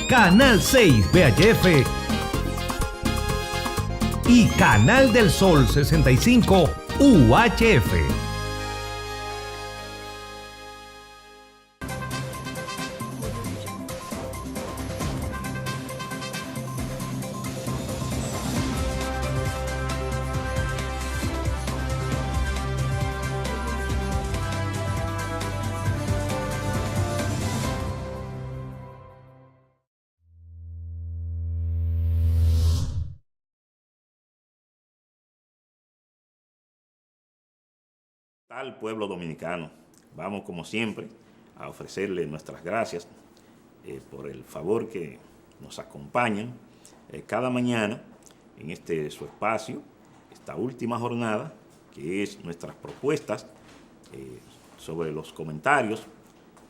Canal 6 VHF y Canal del Sol 65 UHF. Al pueblo dominicano, vamos como siempre a ofrecerle nuestras gracias por el favor que nos acompañan cada mañana en su espacio, esta última jornada, que es nuestras propuestas sobre los comentarios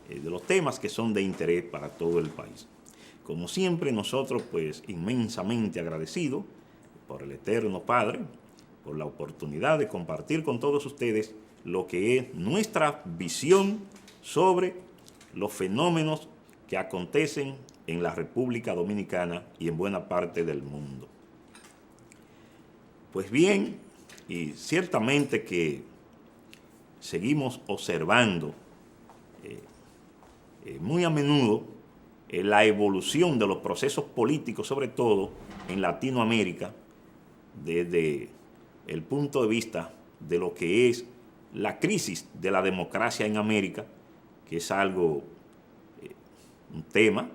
de los temas que son de interés para todo el país. Como siempre, nosotros pues inmensamente agradecidos por el Eterno Padre, por la oportunidad de compartir con todos ustedes lo que es nuestra visión sobre los fenómenos que acontecen en la República Dominicana y en buena parte del mundo. Pues bien, y ciertamente que seguimos observando muy a menudo la evolución de los procesos políticos, sobre todo en Latinoamérica, desde el punto de vista de lo que es la crisis de la democracia en América, que es algo, un tema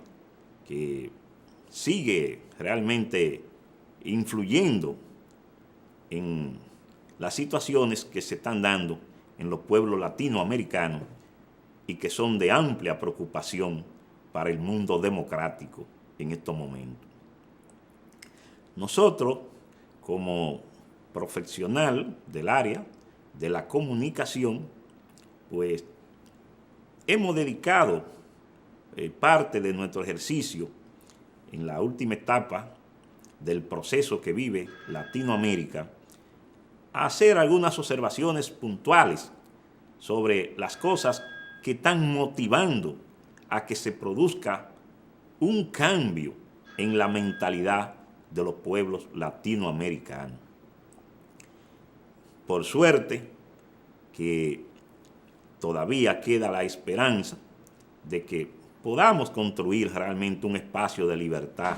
que sigue realmente influyendo en las situaciones que se están dando en los pueblos latinoamericanos y que son de amplia preocupación para el mundo democrático en estos momentos. Nosotros, como profesional del área de la comunicación, pues hemos dedicado parte de nuestro ejercicio en la última etapa del proceso que vive Latinoamérica a hacer algunas observaciones puntuales sobre las cosas que están motivando a que se produzca un cambio en la mentalidad de los pueblos latinoamericanos. Por suerte que todavía queda la esperanza de que podamos construir realmente un espacio de libertad,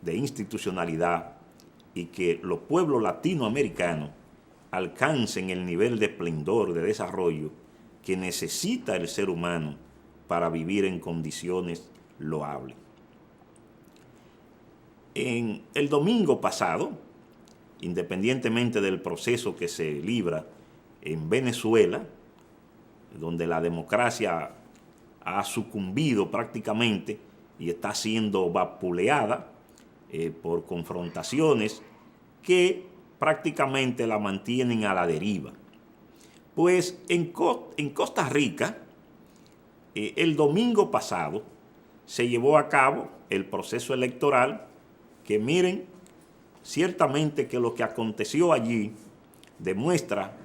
de institucionalidad, y que los pueblos latinoamericanos alcancen el nivel de esplendor, de desarrollo que necesita el ser humano para vivir en condiciones loables. En el domingo pasado, independientemente del proceso que se libra en Venezuela, donde la democracia ha sucumbido prácticamente y está siendo vapuleada por confrontaciones que prácticamente la mantienen a la deriva. Pues en Costa Rica, el domingo pasado, se llevó a cabo el proceso electoral que, miren, ciertamente que lo que aconteció allí demuestra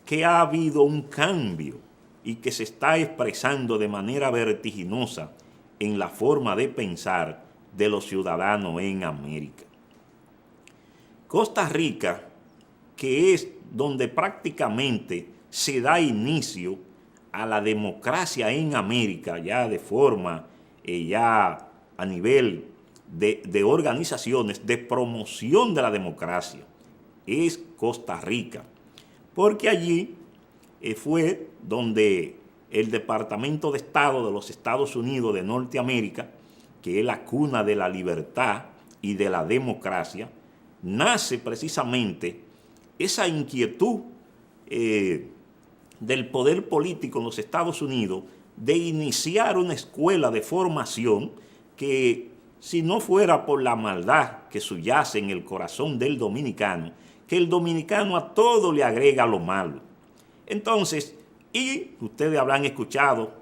que ha habido un cambio y que se está expresando de manera vertiginosa en la forma de pensar de los ciudadanos en América. Costa Rica, que es donde prácticamente se da inicio a la democracia en América, ya de forma, ya a nivel de organizaciones de promoción de la democracia, es Costa Rica, porque allí fue donde el Departamento de Estado de los Estados Unidos de Norteamérica, que es la cuna de la libertad y de la democracia, nace precisamente esa inquietud del poder político en los Estados Unidos de iniciar una escuela de formación que, si no fuera por la maldad que subyace en el corazón del dominicano, que el dominicano a todo le agrega lo malo. Entonces, y ustedes habrán escuchado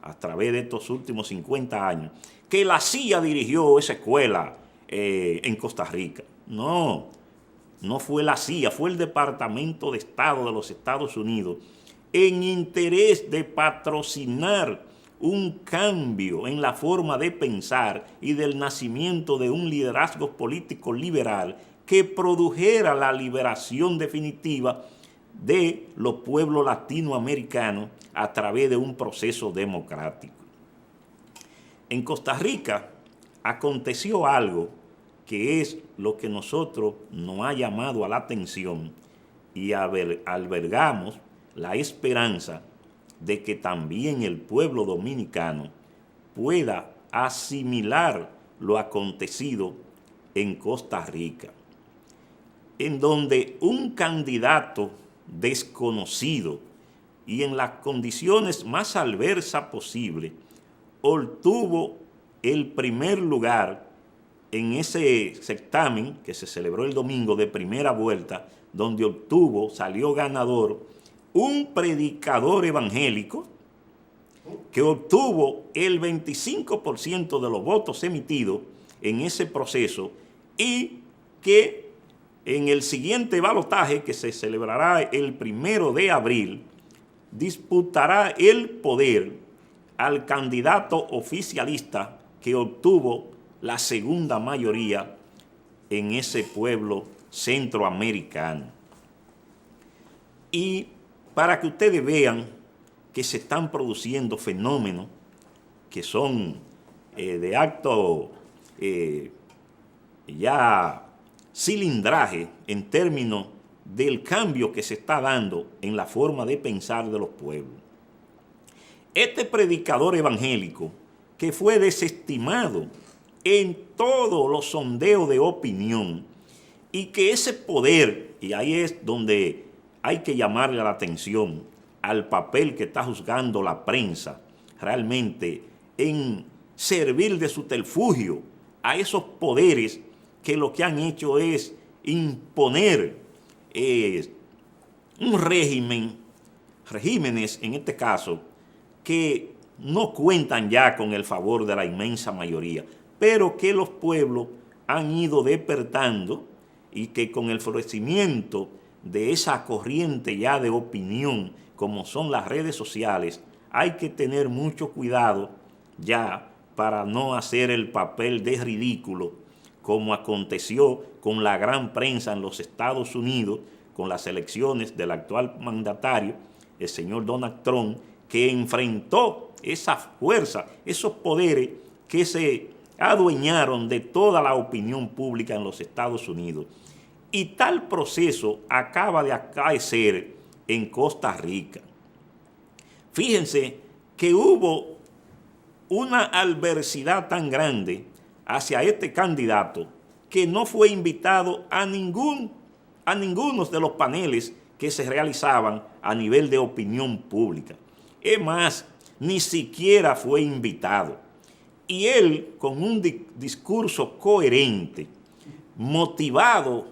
a través de estos últimos 50 años que la CIA dirigió esa escuela en Costa Rica. No, no fue la CIA, fue el Departamento de Estado de los Estados Unidos en interés de patrocinar un cambio en la forma de pensar y del nacimiento de un liderazgo político liberal que produjera la liberación definitiva de los pueblos latinoamericanos a través de un proceso democrático. En Costa Rica aconteció algo que es lo que nosotros nos ha llamado a la atención y albergamos la esperanza de que también el pueblo dominicano pueda asimilar lo acontecido en Costa Rica, en donde un candidato desconocido y en las condiciones más adversas posibles obtuvo el primer lugar en ese certamen que se celebró el domingo de primera vuelta, donde salió ganador un predicador evangélico que obtuvo el 25% de los votos emitidos en ese proceso y que en el siguiente balotaje, que se celebrará el 1 de abril, disputará el poder al candidato oficialista que obtuvo la segunda mayoría en ese pueblo centroamericano. Y para que ustedes vean que se están produciendo fenómenos que son de acto ya cilindraje en términos del cambio que se está dando en la forma de pensar de los pueblos. Este predicador evangélico, que fue desestimado en todos los sondeos de opinión, y que ese poder, y ahí es donde hay que llamarle la atención al papel que está juzgando la prensa, realmente en servir de subterfugio a esos poderes que lo que han hecho es imponer un regímenes en este caso, que no cuentan ya con el favor de la inmensa mayoría, pero que los pueblos han ido despertando y que con el florecimiento de esa corriente ya de opinión, como son las redes sociales, hay que tener mucho cuidado ya para no hacer el papel de ridículo, como aconteció con la gran prensa en los Estados Unidos, con las elecciones del actual mandatario, el señor Donald Trump, que enfrentó esa fuerza, esos poderes que se adueñaron de toda la opinión pública en los Estados Unidos. Y tal proceso acaba de acaecer en Costa Rica. Fíjense que hubo una adversidad tan grande hacia este candidato que no fue invitado a ninguno de los paneles que se realizaban a nivel de opinión pública. Es más, ni siquiera fue invitado. Y él, con un discurso coherente, motivado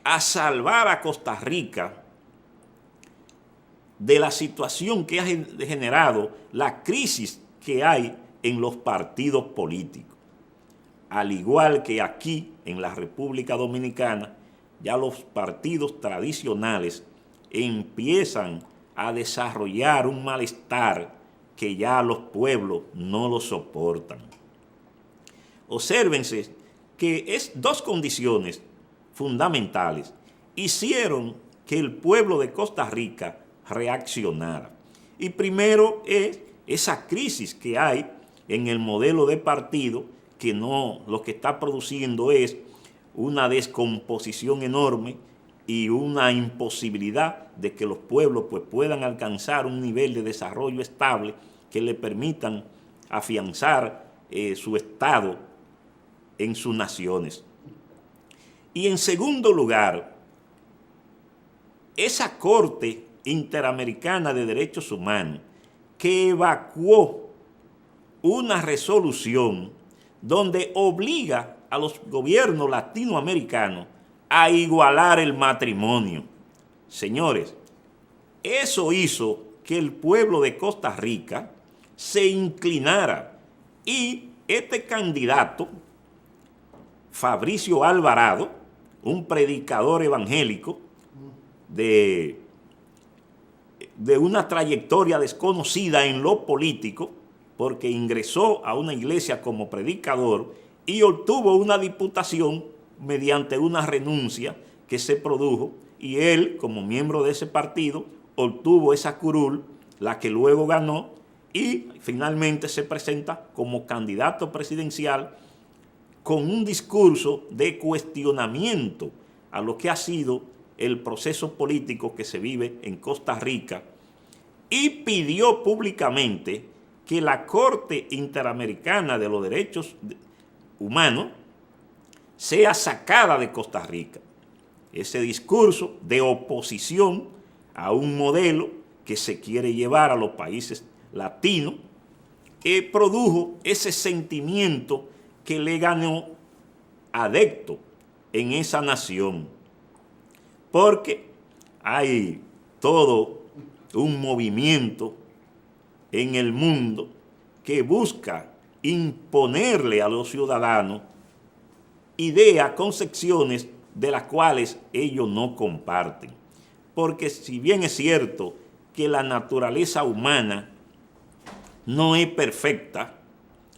a salvar a Costa Rica de la situación que ha generado la crisis que hay en los partidos políticos. Al igual que aquí en la República Dominicana, ya los partidos tradicionales empiezan a desarrollar un malestar que ya los pueblos no lo soportan. Obsérvense que dos condiciones fundamentales hicieron que el pueblo de Costa Rica reaccionara. Y primero es esa crisis que hay en el modelo de partido, que lo que está produciendo es una descomposición enorme y una imposibilidad de que los pueblos puedan alcanzar un nivel de desarrollo estable que le permitan afianzar su estado en sus naciones. Y en segundo lugar, esa Corte Interamericana de Derechos Humanos que evacuó una resolución donde obliga a los gobiernos latinoamericanos a igualar el matrimonio. Señores, eso hizo que el pueblo de Costa Rica se inclinara y este candidato, Fabricio Alvarado, un predicador evangélico de una trayectoria desconocida en lo político, porque ingresó a una iglesia como predicador y obtuvo una diputación mediante una renuncia que se produjo, y él, como miembro de ese partido, obtuvo esa curul, la que luego ganó, y finalmente se presenta como candidato presidencial con un discurso de cuestionamiento a lo que ha sido el proceso político que se vive en Costa Rica, y pidió públicamente que la Corte Interamericana de los Derechos Humanos sea sacada de Costa Rica. Ese discurso de oposición a un modelo que se quiere llevar a los países latinos, que produjo ese sentimiento que le ganó adepto en esa nación, porque hay todo un movimiento en el mundo que busca imponerle a los ciudadanos ideas, concepciones de las cuales ellos no comparten. Porque si bien es cierto que la naturaleza humana no es perfecta,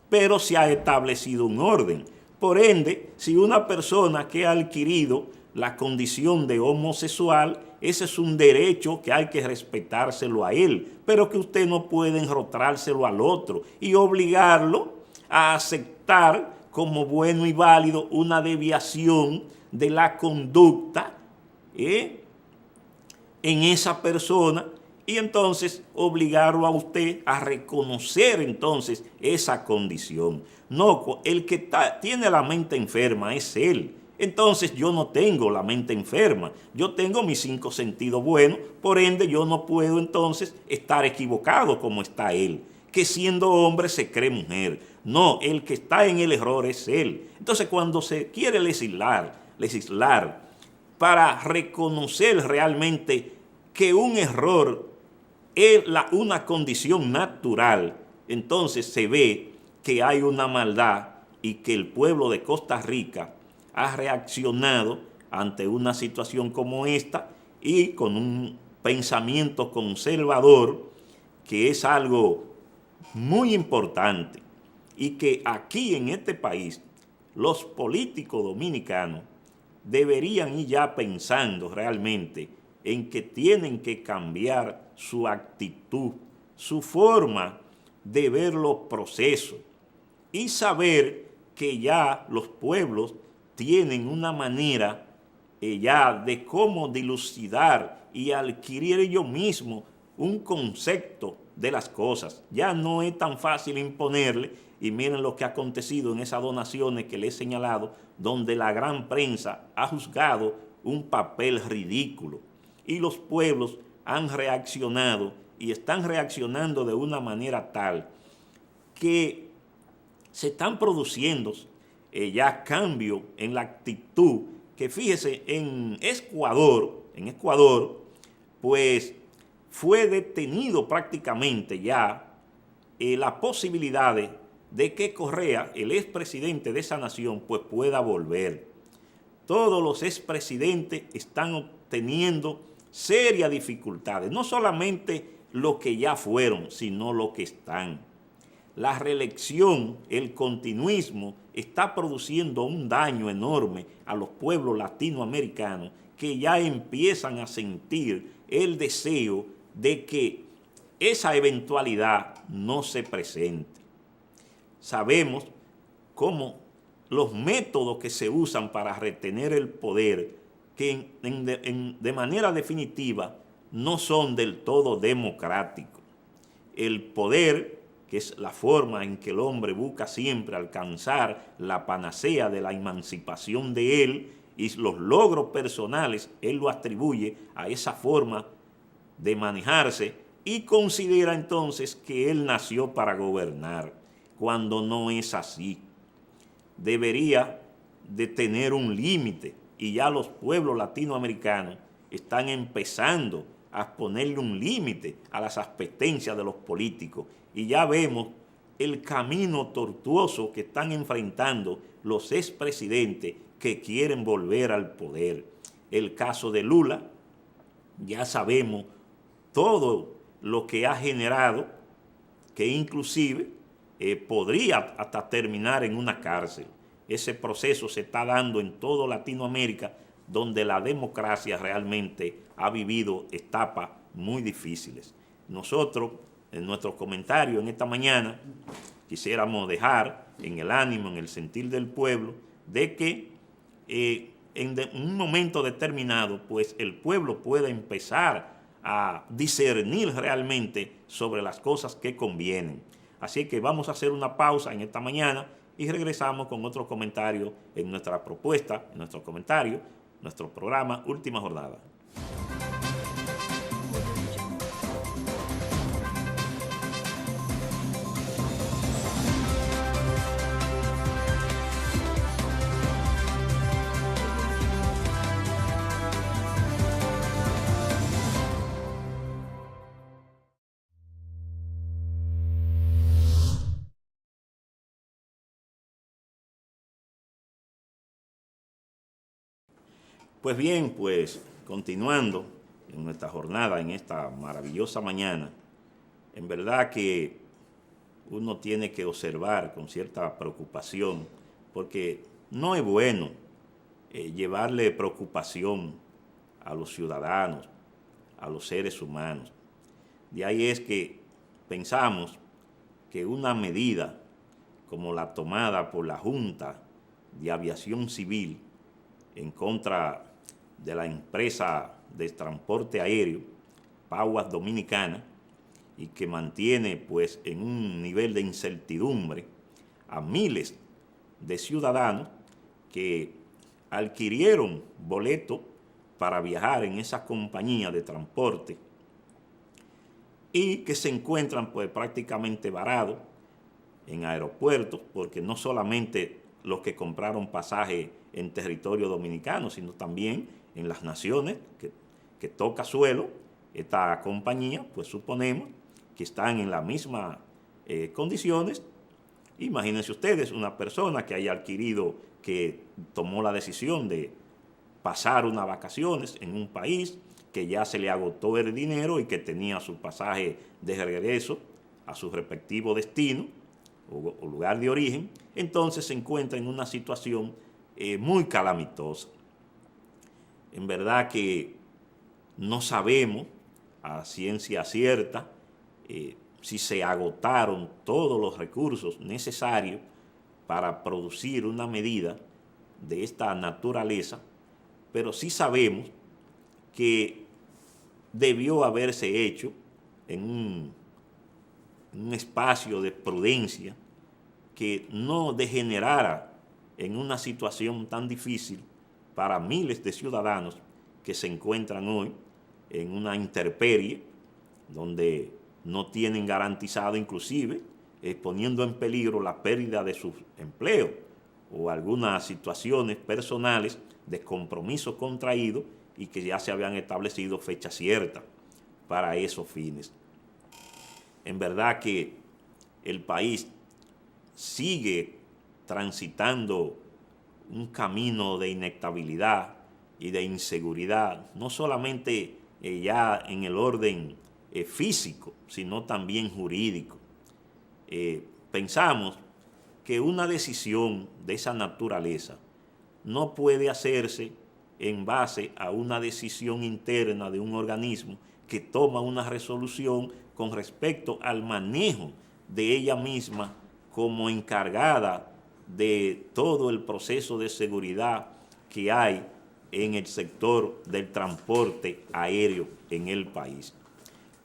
pero se ha establecido un orden. Por ende, si una persona que ha adquirido la condición de homosexual, ese es un derecho que hay que respetárselo a él, pero que usted no puede enrotrárselo al otro y obligarlo a aceptar como bueno y válido una desviación de la conducta en esa persona, y entonces obligarlo a usted a reconocer entonces esa condición. No, el que tiene la mente enferma es él. Entonces yo no tengo la mente enferma, yo tengo mis 5 sentidos buenos, por ende yo no puedo entonces estar equivocado como está él, que siendo hombre se cree mujer. No, el que está en el error es él. Entonces cuando se quiere legislar para reconocer realmente que un error es una condición natural, entonces se ve que hay una maldad y que el pueblo de Costa Rica ha reaccionado ante una situación como esta y con un pensamiento conservador, que es algo muy importante, y que aquí en este país los políticos dominicanos deberían ir ya pensando realmente en que tienen que cambiar su actitud, su forma de ver los procesos, y saber que ya los pueblos tienen una manera ya de cómo dilucidar y adquirir ellos mismos un concepto de las cosas. Ya no es tan fácil imponerle, y miren lo que ha acontecido en esas donaciones que les he señalado, donde la gran prensa ha juzgado un papel ridículo, y los pueblos han reaccionado y están reaccionando de una manera tal que se están produciendo ya cambios en la actitud, que fíjese, en Ecuador, pues fue detenido prácticamente ya la posibilidad de que Correa, el expresidente de esa nación, pues pueda volver. Todos los expresidentes están obteniendo serias dificultades, no solamente lo que ya fueron, sino lo que están. La reelección, el continuismo, está produciendo un daño enorme a los pueblos latinoamericanos, que ya empiezan a sentir el deseo de que esa eventualidad no se presente. Sabemos cómo los métodos que se usan para retener el poder, que de manera definitiva no son del todo democráticos. El poder, que es la forma en que el hombre busca siempre alcanzar la panacea de la emancipación de él, y los logros personales, él lo atribuye a esa forma de manejarse, y considera entonces que él nació para gobernar, cuando no es así. Debería de tener un límite, y ya los pueblos latinoamericanos están empezando a ponerle un límite a las apetencias de los políticos, y ya vemos el camino tortuoso que están enfrentando los expresidentes que quieren volver al poder. El caso de Lula, ya sabemos todo lo que ha generado, que inclusive podría hasta terminar en una cárcel. Ese proceso se está dando en toda Latinoamérica, donde la democracia realmente ha vivido etapas muy difíciles. Nosotros, en nuestro comentario en esta mañana, quisiéramos dejar en el ánimo, en el sentir del pueblo, de que en un momento determinado, pues el pueblo pueda empezar a discernir realmente sobre las cosas que convienen. Así que vamos a hacer una pausa en esta mañana y regresamos con otro comentario en nuestra propuesta, en nuestro comentario, nuestro programa Última Jornada. Pues bien, pues continuando en nuestra jornada, en esta maravillosa mañana, en verdad que uno tiene que observar con cierta preocupación, porque no es bueno llevarle preocupación a los ciudadanos, a los seres humanos. De ahí es que pensamos que una medida como la tomada por la Junta de Aviación Civil en contra de la empresa de transporte aéreo Paguas Dominicana, y que mantiene pues en un nivel de incertidumbre a miles de ciudadanos que adquirieron boletos para viajar en esa compañía de transporte y que se encuentran pues prácticamente varados en aeropuertos, porque no solamente los que compraron pasaje en territorio dominicano, sino también en las naciones que toca suelo, esta compañía, pues suponemos que están en las mismas condiciones. Imagínense ustedes una persona que haya adquirido, que tomó la decisión de pasar unas vacaciones en un país, que ya se le agotó el dinero y que tenía su pasaje de regreso a su respectivo destino o lugar de origen, entonces se encuentra en una situación muy calamitosa. En verdad que no sabemos a ciencia cierta si se agotaron todos los recursos necesarios para producir una medida de esta naturaleza, pero sí sabemos que debió haberse hecho en un espacio de prudencia que no degenerara en una situación tan difícil para miles de ciudadanos que se encuentran hoy en una intemperie donde no tienen garantizado, inclusive poniendo en peligro la pérdida de sus empleos o algunas situaciones personales de compromiso contraído y que ya se habían establecido fechas ciertas para esos fines. En verdad que el país sigue transitando un camino de inestabilidad y de inseguridad, no solamente ya en el orden físico, sino también jurídico. Pensamos que una decisión de esa naturaleza no puede hacerse en base a una decisión interna de un organismo que toma una resolución con respecto al manejo de ella misma como encargada de todo el proceso de seguridad que hay en el sector del transporte aéreo en el país.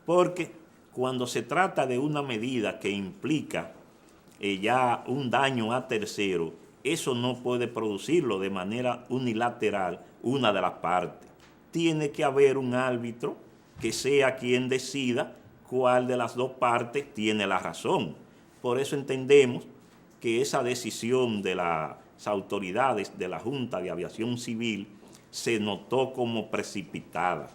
Porque cuando se trata de una medida que implica ya un daño a tercero, eso no puede producirlo de manera unilateral una de las partes. Tiene que haber un árbitro que sea quien decida cuál de las dos partes tiene la razón. Por eso entendemos que esa decisión de las autoridades de la Junta de Aviación Civil se notó como precipitada.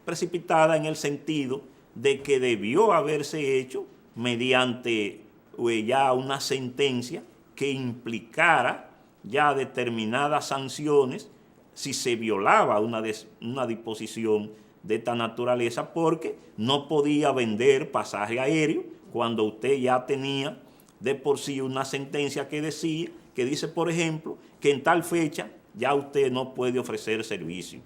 Precipitada en el sentido de que debió haberse hecho mediante ya una sentencia que implicara ya determinadas sanciones si se violaba una disposición de esta naturaleza, porque no podía vender pasaje aéreo cuando usted ya tenía de por sí una sentencia que dice, por ejemplo, que en tal fecha ya usted no puede ofrecer servicio.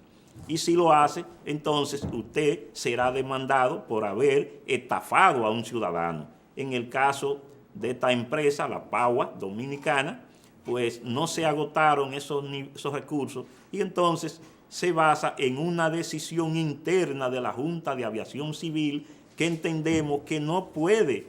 Y si lo hace, entonces usted será demandado por haber estafado a un ciudadano. En el caso de esta empresa, la Pagua Dominicana, pues no se agotaron esos recursos y entonces se basa en una decisión interna de la Junta de Aviación Civil que entendemos que no puede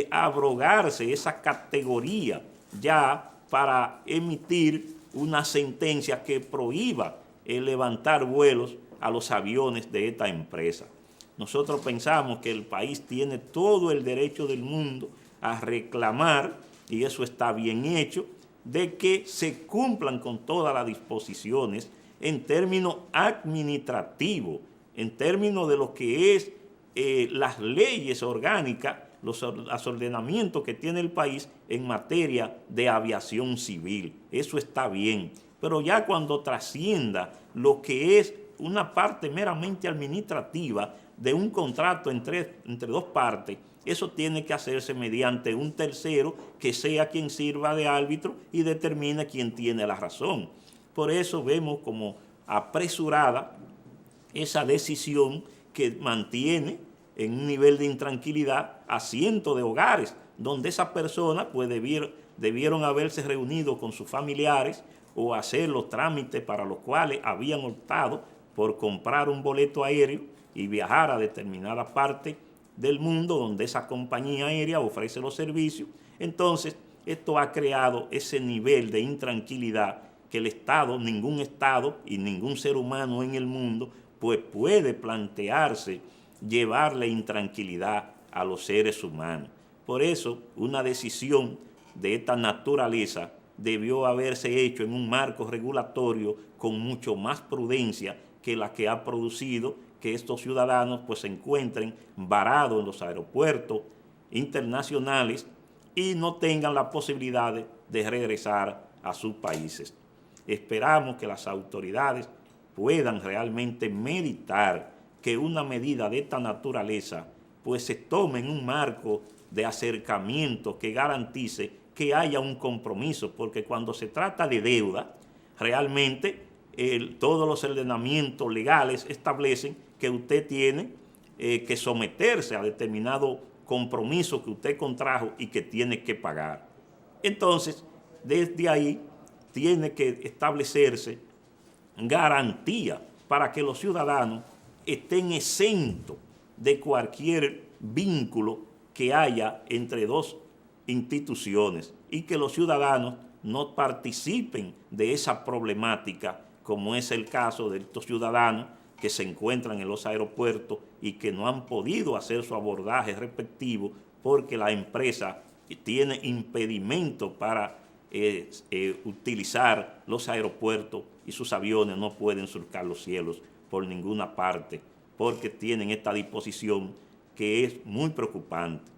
abrogarse esa categoría ya para emitir una sentencia que prohíba levantar vuelos a los aviones de esta empresa. Nosotros pensamos que el país tiene todo el derecho del mundo a reclamar, y eso está bien hecho, de que se cumplan con todas las disposiciones en términos administrativos, en términos de lo que es las leyes orgánicas, los ordenamientos que tiene el país en materia de aviación civil. Eso está bien, pero ya cuando trascienda lo que es una parte meramente administrativa de un contrato entre dos partes, eso tiene que hacerse mediante un tercero que sea quien sirva de árbitro y determine quién tiene la razón. Por eso vemos como apresurada esa decisión que mantiene en un nivel de intranquilidad a cientos de hogares, donde esas personas pues debieron haberse reunido con sus familiares o hacer los trámites para los cuales habían optado por comprar un boleto aéreo y viajar a determinada parte del mundo donde esa compañía aérea ofrece los servicios. Entonces, esto ha creado ese nivel de intranquilidad que el Estado, ningún Estado y ningún ser humano en el mundo, pues puede plantearse llevarle intranquilidad a los seres humanos. Por eso, una decisión de esta naturaleza debió haberse hecho en un marco regulatorio con mucho más prudencia que la que ha producido que estos ciudadanos pues se encuentren varados en los aeropuertos internacionales y no tengan la posibilidad de regresar a sus países. Esperamos que las autoridades puedan realmente meditar que una medida de esta naturaleza pues se tome en un marco de acercamiento que garantice que haya un compromiso, porque cuando se trata de deuda, realmente todos los ordenamientos legales establecen que usted tiene que someterse a determinado compromiso que usted contrajo y que tiene que pagar. Entonces, desde ahí tiene que establecerse garantía para que los ciudadanos estén exentos de cualquier vínculo que haya entre dos instituciones y que los ciudadanos no participen de esa problemática, como es el caso de estos ciudadanos que se encuentran en los aeropuertos y que no han podido hacer su abordaje respectivo porque la empresa tiene impedimento para utilizar los aeropuertos y sus aviones no pueden surcar los cielos por ninguna parte porque tienen esta disposición que es muy preocupante.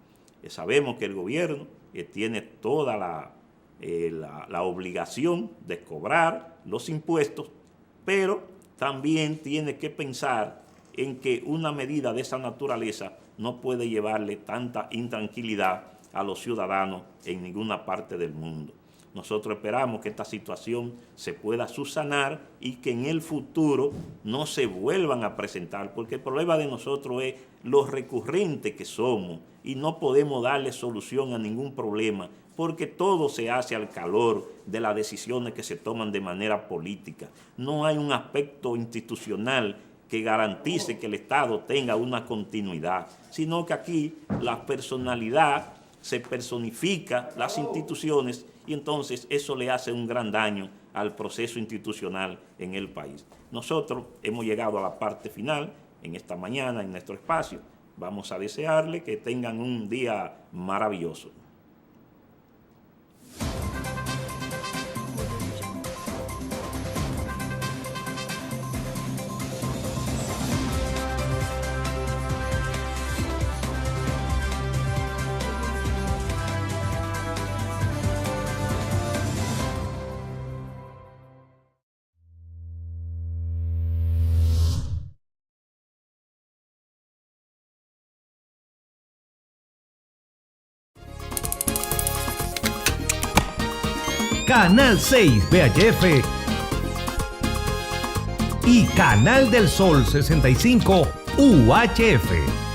Sabemos que el gobierno tiene toda la obligación de cobrar los impuestos, pero también tiene que pensar en que una medida de esa naturaleza no puede llevarle tanta intranquilidad a los ciudadanos en ninguna parte del mundo. Nosotros esperamos que esta situación se pueda subsanar y que en el futuro no se vuelvan a presentar, porque el problema de nosotros es lo recurrente que somos y no podemos darle solución a ningún problema, porque todo se hace al calor de las decisiones que se toman de manera política. No hay un aspecto institucional que garantice que el Estado tenga una continuidad, sino que aquí la personalidad se personifica, las instituciones, y entonces eso le hace un gran daño al proceso institucional en el país. Nosotros hemos llegado a la parte final en esta mañana en nuestro espacio. Vamos a desearle que tengan un día maravilloso. Canal 6 VHF y Canal del Sol 65 UHF.